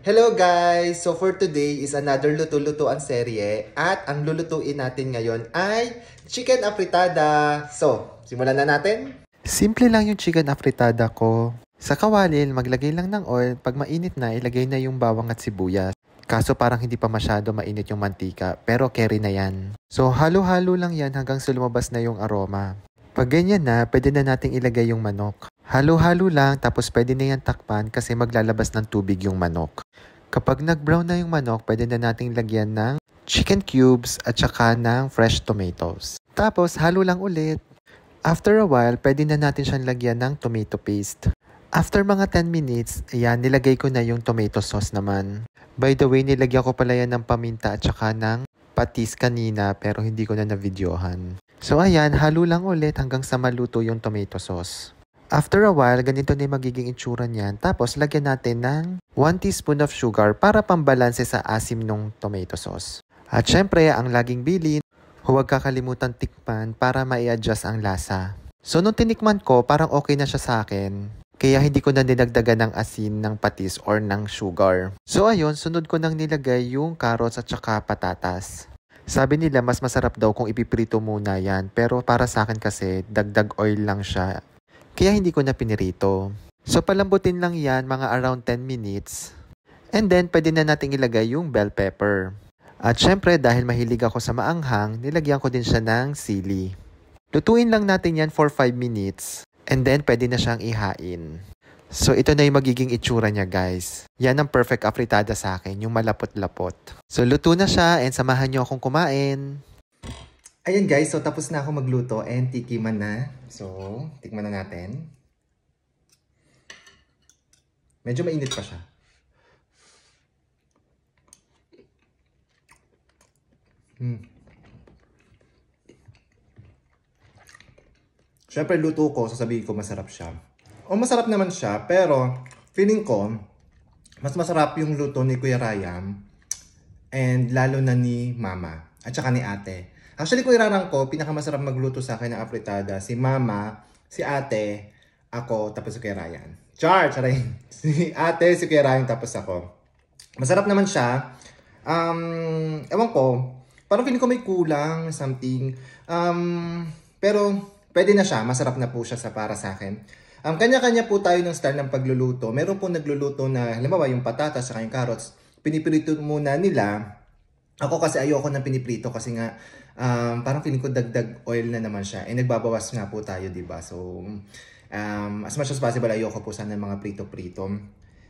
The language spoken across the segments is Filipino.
Hello guys! So for today is another luto-lutuan serye at ang lulutuin natin ngayon ay chicken afritada. So, simulan na natin? Simple lang yung chicken afritada ko. Sa kawali, maglagay lang ng oil. Pag mainit na, ilagay na yung bawang at sibuyas. Kaso parang hindi pa masyado mainit yung mantika, pero carry na yan. So halo-halo lang yan hanggang sa lumabas na yung aroma. Pag ganyan na, pwede na nating ilagay yung manok. Halo-halo lang tapos pwede na yan takpan kasi maglalabas ng tubig yung manok. Kapag nag-brown na yung manok, pwede na nating lagyan ng chicken cubes at saka ng fresh tomatoes. Tapos halo lang ulit. After a while, pwede na natin siyang lagyan ng tomato paste. After mga 10 minutes, ayan, nilagay ko na yung tomato sauce naman. By the way, nilagyan ko pala yan ng paminta at saka ng patis kanina pero hindi ko na na-videohan. So ayan, halo lang ulit hanggang sa maluto yung tomato sauce. After a while, ganito na yung magiging itsura niyan. Tapos lagyan natin ng 1 teaspoon of sugar para pambalanse sa asim ng tomato sauce. At syempre, ang laging bilin, huwag kakalimutan tikman para mai-adjust ang lasa. So nung tinikman ko, parang okay na siya sa akin. Kaya hindi ko na dinagdagan ng asin, ng patis, or ng sugar. So ayun, sunod ko nang nilagay yung carrots at saka patatas. Sabi nila mas masarap daw kung ipiprito muna yan. Pero para sa akin kasi, dagdag oil lang siya. Kaya hindi ko na pinirito. So palambutin lang yan mga around 10 minutes. And then pwede na nating ilagay yung bell pepper. At syempre dahil mahilig ako sa maanghang, nilagyan ko din siya ng sili. Lutuin lang natin yan for 5 minutes. And then pwede na siyang ihain. So ito na yung magiging itsura niya guys. Yan ang perfect afritada sa akin, yung malapot-lapot. So luto na siya and samahan niyo akong kumain. Ayan guys, so tapos na ako magluto and tikiman na. So, tikman na natin. Medyo mainit pa siya. Siyempre luto ko, sasabihin ko masarap siya. O masarap naman siya, pero feeling ko, mas masarap yung luto ni Kuya Ryan and lalo na ni Mama at saka ni Ate. Actually, kung irarang ko, pinakamasarap magluto sa akin ng afritada, si Mama, si Ate, ako, tapos si Kuya Ryan. Charay! Si Ate, si Kuya Ryan, tapos ako. Masarap naman siya. Ewan ko, parang feeling ko may kulang, something. Pero, pwede na siya. Masarap na po siya para sa akin. Kanya-kanya po tayo ng style ng pagluluto. Meron po nagluluto na, halimbawa, yung patatas at yung carrots, pinipirito muna nila. Ako kasi ayoko ng piniprito kasi nga, parang feeling ko dagdag oil na naman siya. Eh, nagbabawas nga po tayo, diba? So, as much as possible, ayoko po sana ng mga prito-prito.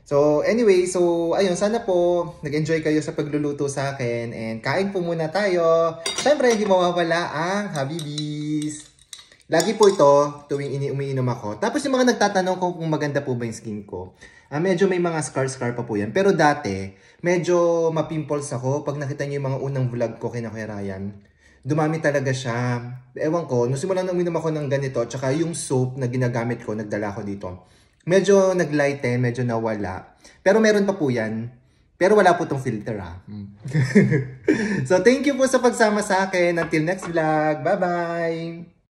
So, anyway, so, ayun, sana po nag-enjoy kayo sa pagluluto sa akin. And kain po muna tayo. Siyempre, hindi mawawala ang Habibis. Lagi po ito tuwing umiinom ako. Tapos yung mga nagtatanong kung maganda po ba yung skin ko. Medyo may mga scar pa po yan. Pero dati, medyo mapimples ako. Pag nakita niyo yung mga unang vlog ko kina Kuya Ryan, dumami talaga siya. Ewan ko, nung simulan na uminom ako ng ganito, tsaka yung soap na ginagamit ko, nagdala ko dito. Medyo naglighten, medyo nawala. Pero meron pa po yan. Pero wala po tong filter So thank you po sa pagsama sa akin. Until next vlog. Bye-bye!